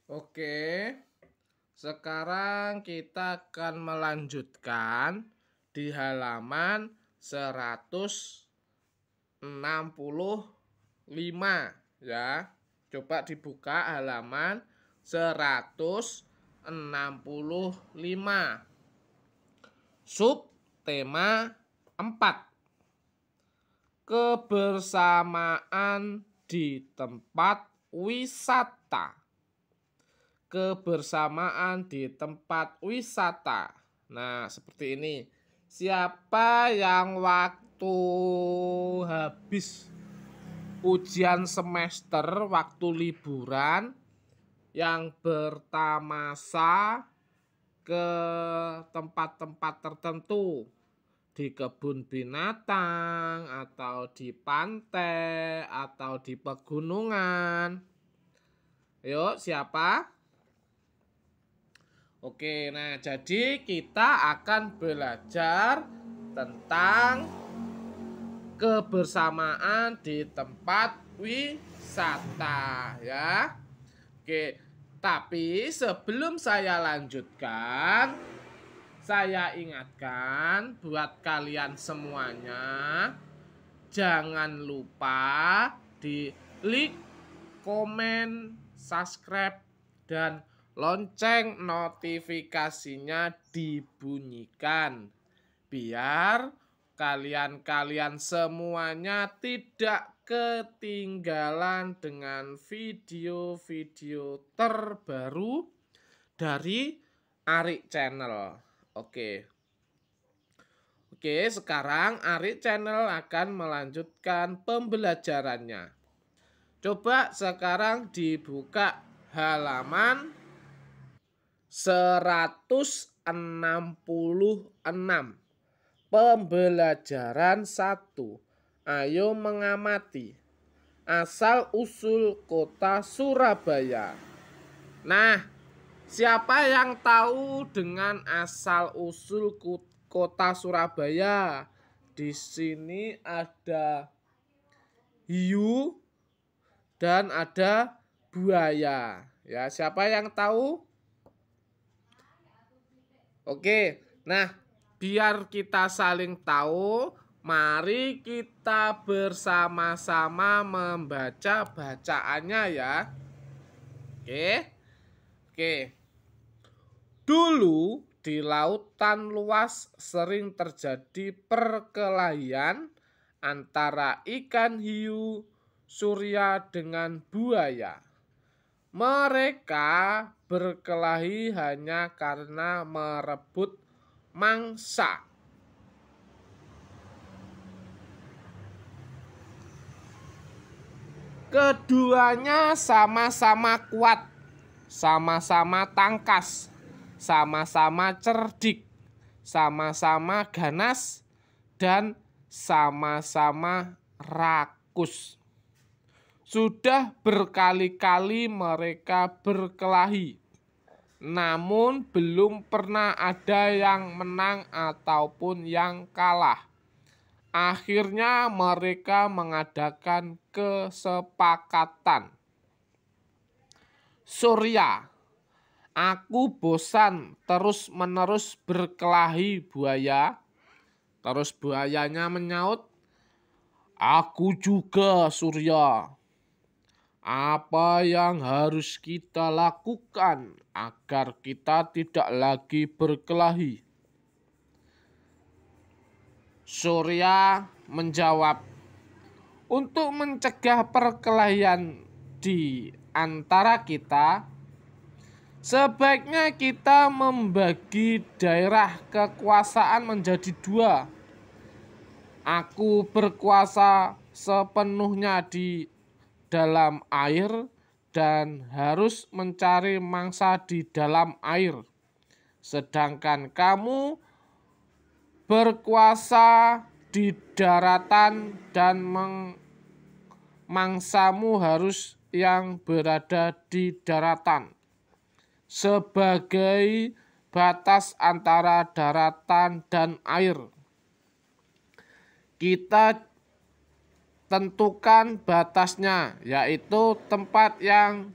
Oke, sekarang kita akan melanjutkan di halaman 165 ya. Coba dibuka halaman 165. Sub tema 4. Kebersamaan di tempat wisata. Kebersamaan di tempat wisata. Nah, seperti ini. Siapa yang waktu habis ujian semester, waktu liburan, yang bertamasa ke tempat-tempat tertentu, di kebun binatang, atau di pantai, atau di pegunungan? Yuk, siapa? Oke, nah jadi kita akan belajar tentang kebersamaan di tempat wisata ya. Oke, tapi sebelum saya lanjutkan, saya ingatkan buat kalian semuanya, jangan lupa di like, komen, subscribe, dan lonceng notifikasinya dibunyikan biar kalian semuanya tidak ketinggalan dengan video-video terbaru dari Arik Channel. Oke, sekarang Arik Channel akan melanjutkan pembelajarannya. Coba sekarang dibuka halaman 166. Pembelajaran 1. Ayo mengamati asal-usul kota Surabaya. Nah, siapa yang tahu dengan asal-usul kota Surabaya? Di sini ada hiu dan ada buaya. Ya, siapa yang tahu? Oke, nah biar kita saling tahu, mari kita bersama-sama membaca bacaannya ya. Oke. Dulu di lautan luas sering terjadi perkelahian antara ikan hiu surya dengan buaya. Mereka berkelahi hanya karena merebut mangsa. Keduanya sama-sama kuat, sama-sama tangkas, sama-sama cerdik, sama-sama ganas, dan sama-sama rakus. Sudah berkali-kali mereka berkelahi, namun belum pernah ada yang menang ataupun yang kalah. Akhirnya mereka mengadakan kesepakatan. Surya, aku bosan terus-menerus berkelahi buaya. Terus buayanya menyaut, aku juga Surya. Apa yang harus kita lakukan agar kita tidak lagi berkelahi? Surya menjawab, untuk mencegah perkelahian di antara kita, sebaiknya kita membagi daerah kekuasaan menjadi 2. Aku berkuasa sepenuhnya di dalam air dan harus mencari mangsa di dalam air. Sedangkan kamu berkuasa di daratan dan mangsamu harus yang berada di daratan. Sebagai batas antara daratan dan air, kita tentukan batasnya, yaitu tempat yang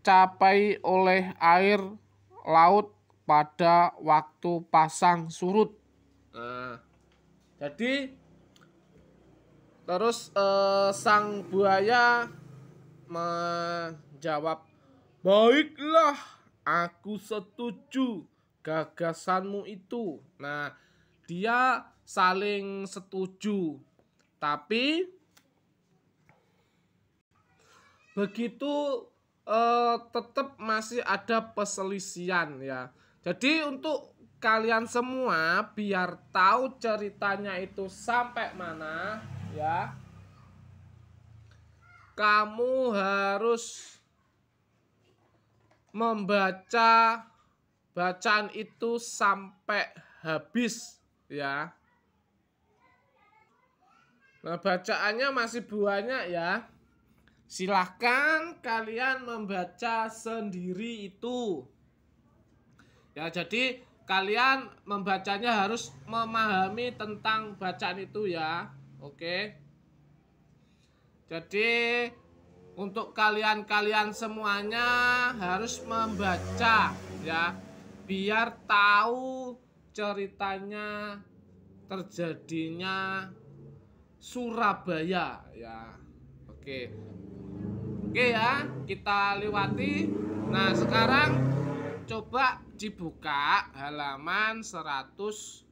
tercapai oleh air laut pada waktu pasang surut. Nah, jadi terus sang buaya menjawab, "Baiklah, aku setuju gagasanmu itu." Nah, dia saling setuju. Tapi begitu tetap masih ada perselisihan ya. Jadi untuk kalian semua biar tahu ceritanya itu sampai mana ya, kamu harus membaca bacaan itu sampai habis ya. Nah, bacaannya masih banyak ya. Silahkan kalian membaca sendiri itu. Ya, jadi kalian membacanya harus memahami tentang bacaan itu ya. Oke. Jadi untuk kalian semuanya harus membaca ya, biar tahu ceritanya terjadinya Surabaya ya. Oke. Oke ya, kita lewati. Nah, sekarang coba dibuka halaman 170.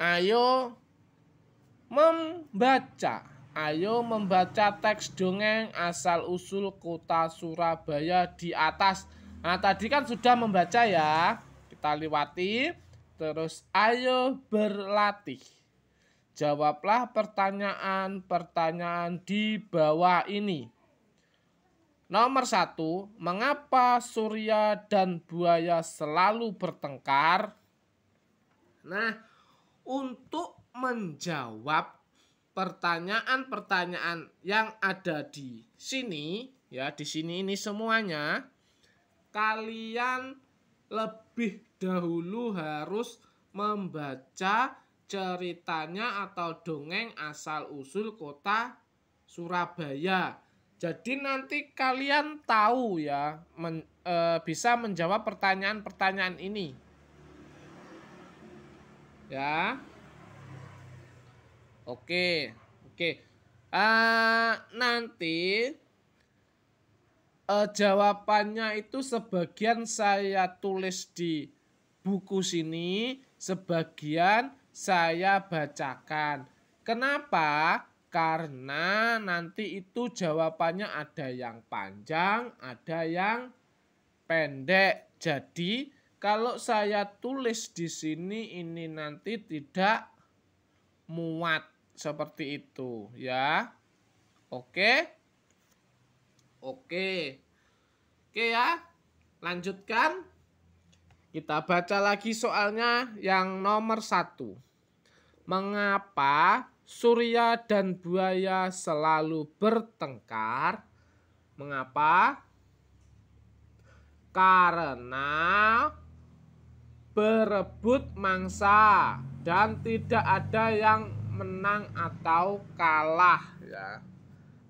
Ayo membaca teks dongeng asal-usul kota Surabaya di atas. Nah, tadi kan sudah membaca ya. Kita lewati. Terus ayo berlatih. Jawablah pertanyaan-pertanyaan di bawah ini. Nomor 1, mengapa Surya dan buaya selalu bertengkar? Nah, untuk menjawab pertanyaan-pertanyaan yang ada di sini, ya di sini ini semuanya, kalian lebih dahulu harus membaca ceritanya atau dongeng asal-usul kota Surabaya. Jadi nanti kalian tahu ya, bisa menjawab pertanyaan-pertanyaan ini. Ya. Oke. Nanti jawabannya itu sebagian saya tulis di buku sini, sebagian saya bacakan. Kenapa? Karena nanti itu jawabannya ada yang panjang, ada yang pendek. Jadi kalau saya tulis di sini ini nanti tidak muat seperti itu ya. Oke ya. Lanjutkan. Kita baca lagi soalnya yang nomor 1. Mengapa Surya dan buaya selalu bertengkar? Mengapa? Karena berebut mangsa dan tidak ada yang menang atau kalah ya.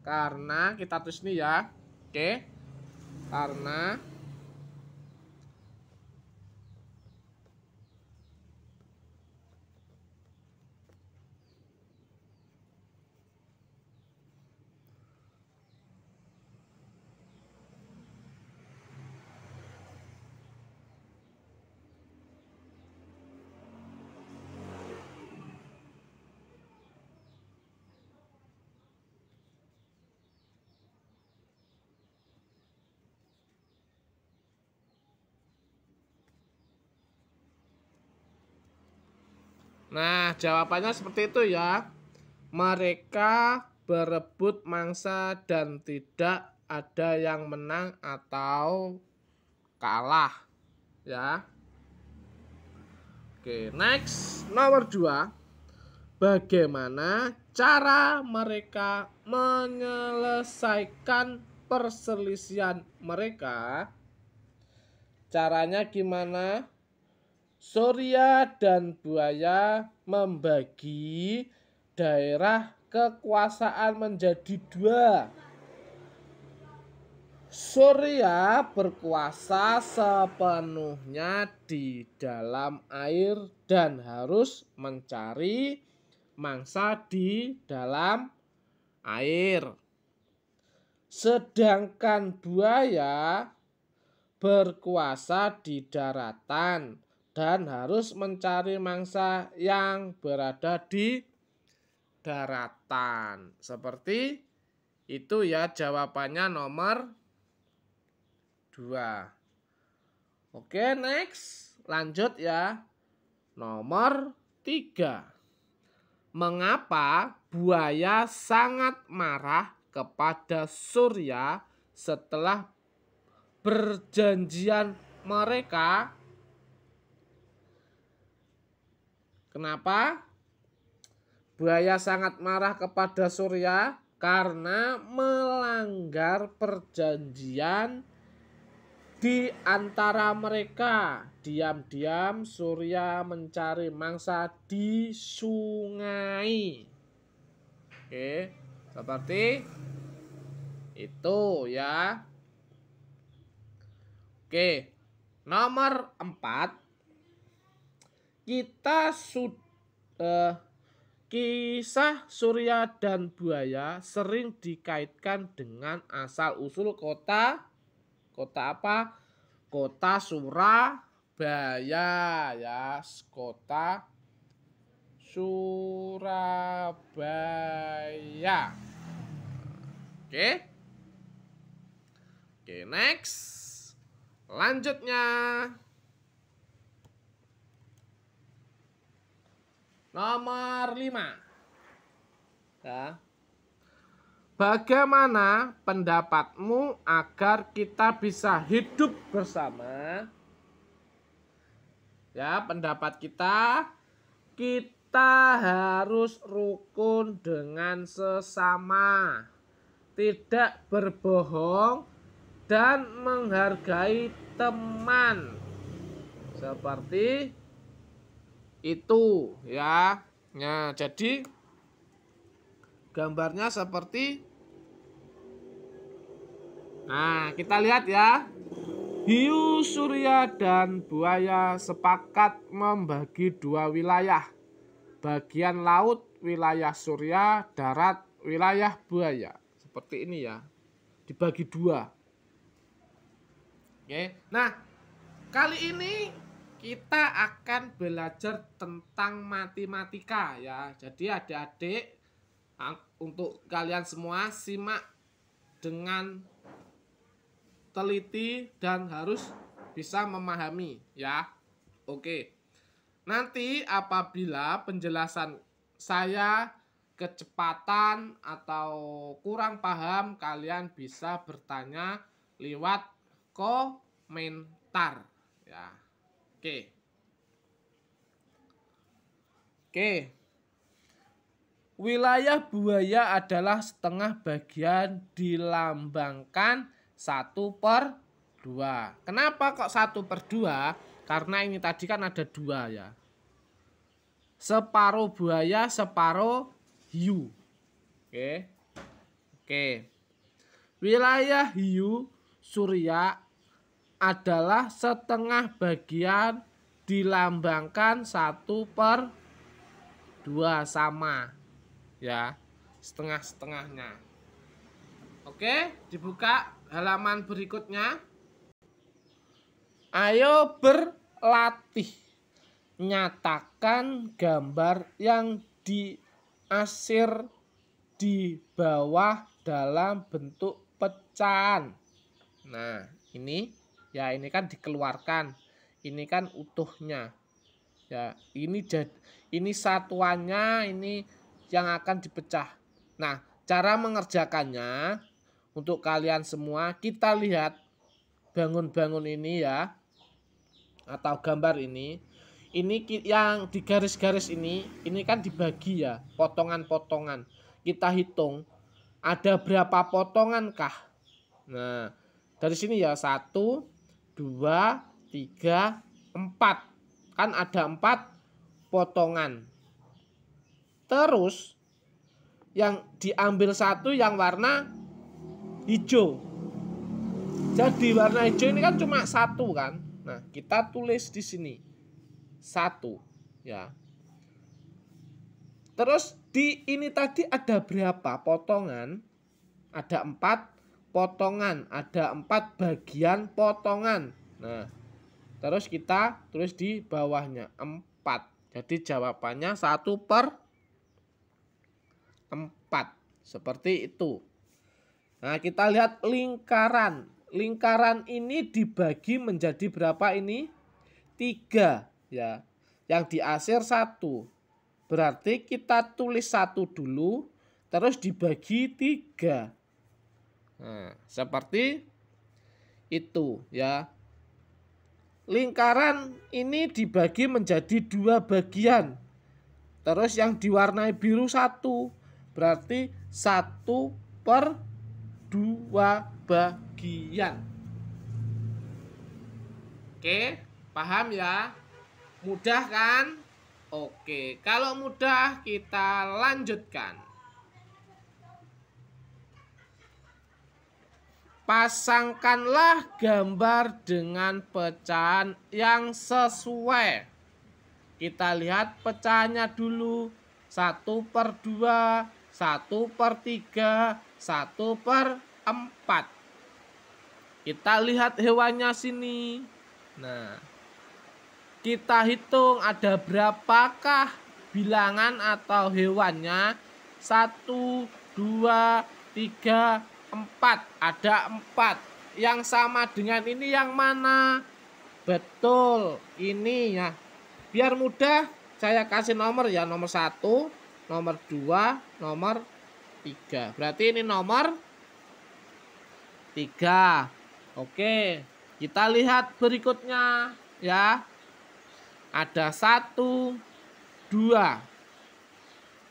Karena kita tulis ini ya. Oke. Karena nah, jawabannya seperti itu ya. Mereka berebut mangsa dan tidak ada yang menang atau kalah ya. Oke, next. Nomor 2. Bagaimana cara mereka menyelesaikan perselisihan mereka? Caranya gimana? Surya dan buaya membagi daerah kekuasaan menjadi 2. Surya berkuasa sepenuhnya di dalam air dan harus mencari mangsa di dalam air. Sedangkan buaya berkuasa di daratan dan harus mencari mangsa yang berada di daratan. Seperti itu ya jawabannya nomor 2. Oke, next. Lanjut ya. Nomor 3. Mengapa buaya sangat marah kepada Surya setelah perjanjian mereka? Kenapa buaya sangat marah kepada Surya? Karena melanggar perjanjian di antara mereka. Diam-diam Surya mencari mangsa di sungai. Oke, seperti itu ya. Oke, nomor 4. Kisah Surya dan buaya sering dikaitkan dengan asal-usul kota apa? Kota Surabaya ya, kota Surabaya. Oke. Oke, next. Lanjutnya. Nomor 5. Ya. Bagaimana pendapatmu agar kita bisa hidup bersama? Ya, pendapat kita harus rukun dengan sesama, tidak berbohong dan menghargai teman. Seperti itu ya. Nah, jadi gambarnya seperti, nah kita lihat ya. Hiu, Surya, dan buaya sepakat membagi 2 wilayah. Bagian laut wilayah Surya, darat wilayah buaya. Seperti ini ya. Dibagi 2. Oke. Nah, kali ini kita akan belajar tentang matematika ya. Jadi adik-adik, untuk kalian semua simak dengan teliti dan harus bisa memahami ya. Oke. Nanti apabila penjelasan saya kecepatan atau kurang paham, kalian bisa bertanya lewat komentar ya. Oke. Wilayah buaya adalah setengah bagian dilambangkan 1/2. Kenapa kok 1/2? Karena ini tadi kan ada 2 ya. Separuh buaya, separuh hiu. Oke. Wilayah hiu Surya adalah setengah bagian dilambangkan 1/2 sama. Ya, setengah-setengahnya. Oke, dibuka halaman berikutnya. Ayo berlatih. Nyatakan gambar yang diasir di bawah dalam bentuk pecahan. Nah, ini ya, ini kan dikeluarkan. Ini kan utuhnya. Ya, ini satuannya, ini yang akan dipecah. Nah, cara mengerjakannya untuk kalian semua, kita lihat bangun-bangun ini ya, atau gambar ini yang di garis-garis ini kan dibagi ya, potongan-potongan. Kita hitung ada berapa potongan kah? Nah, dari sini ya 1, 2, 3, 4. Kan ada 4 potongan. Terus yang diambil 1 yang warna hijau. Jadi warna hijau ini kan cuma satu kan. Nah, kita tulis di sini satu ya. Terus di ini tadi ada berapa potongan? Ada 4 potongan, ada 4 bagian potongan. Nah, terus kita tulis di bawahnya 4. Jadi jawabannya 1/4. Seperti itu. Nah, kita lihat lingkaran. Lingkaran ini dibagi menjadi berapa ini? 3 ya. Yang diakhir 1. Berarti kita tulis 1 dulu, terus dibagi 3. Nah, seperti itu ya. Lingkaran ini dibagi menjadi 2 bagian. Terus yang diwarnai biru 1. Berarti 1/2 bagian. Oke, paham ya? Mudah kan? Oke, kalau mudah kita lanjutkan. Pasangkanlah gambar dengan pecahan yang sesuai. Kita lihat pecahannya dulu. 1/2, 1/3, 1/4. Kita lihat hewannya sini. Nah, kita hitung ada berapakah bilangan atau hewannya. 1, 2, 3, 4. Ada 4. Yang sama dengan ini yang mana? Betul, ini ya. Biar mudah saya kasih nomor ya. Nomor 1, nomor 2, nomor 3. Berarti ini nomor 3. Oke, kita lihat berikutnya ya. Ada 1, 2.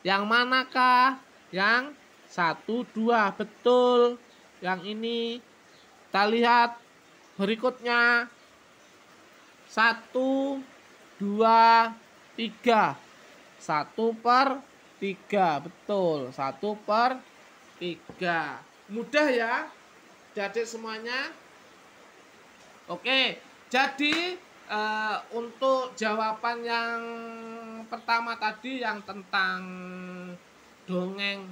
Yang manakah? Yang 1, 2. Betul. Yang ini. Kita lihat berikutnya. 1, 2, 3. 1/3. Betul. 1/3. Mudah ya. Jadi semuanya. Oke, jadi untuk jawaban yang pertama tadi yang tentang dongeng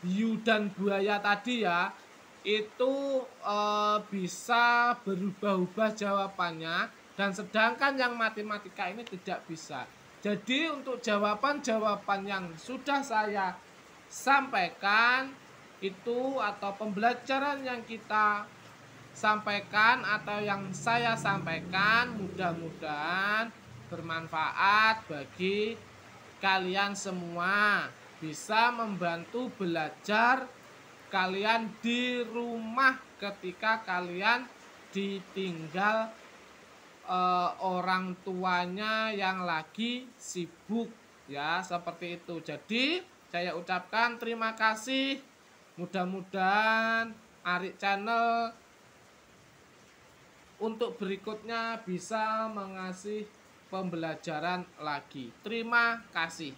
hiu dan buaya tadi ya, itu bisa berubah-ubah jawabannya, dan sedangkan yang matematika ini tidak bisa. Jadi untuk jawaban-jawaban yang sudah saya sampaikan itu, atau pembelajaran yang kita sampaikan atau yang saya sampaikan, mudah-mudahan bermanfaat bagi kalian semua, bisa membantu belajar kalian di rumah ketika kalian ditinggal orang tuanya yang lagi sibuk ya, seperti itu. Jadi saya ucapkan terima kasih. Mudah-mudahan Arik Channel untuk berikutnya bisa mengasih pembelajaran lagi. Terima kasih.